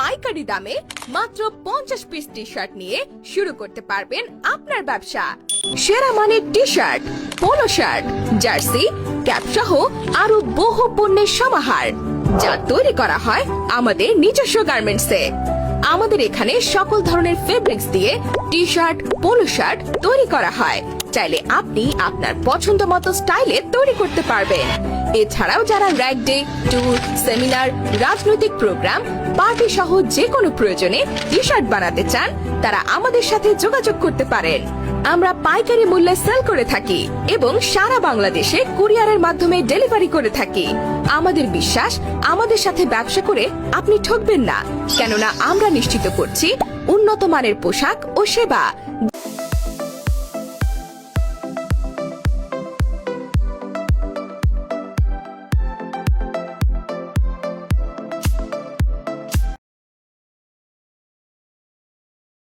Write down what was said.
পাইকারি দামে মাত্র 50 পিস টি শার্ট নিয়ে শুরু করতে পারবেন আপনার ব্যবসা। সেরা মানের T shirt, polo shirt, jersey, cap সহ আরো বহু পণ্যের সমাহার, যা তৈরি করা হয় আমাদের নিজস্ব গার্মেন্টসে। আমাদের এখানে সকল ধরনের ফেব্রিক্স দিয়ে টি শার্ট, পোলো শার্ট তৈরি করা হয়। চাইলে আপনি আপনার পছন্দ মতো স্টাইলে তৈরি করতে পারবেন। এছাড়াও যারা র্যাক ডে, ট্যুর, সেমিনার, রাজনৈতিক প্রোগ্রাম, পার্টি সহ যে কোনো প্রয়োজনে টি শার্ট বানাতে চান, তারা আমাদের সাথে যোগাযোগ করতে পারেন। আমরা পাইকারি মূল্যে সেল করে থাকি এবং সারা বাংলাদেশে কুরিয়ারের মাধ্যমে ডেলিভারি করে থাকি। আমাদের বিশ্বাস, আমাদের সাথে ব্যবসা করে আপনি ঠকবেন না, কেননা আমরা নিশ্চিত করছি উন্নত মানের পোশাক ও সেবা।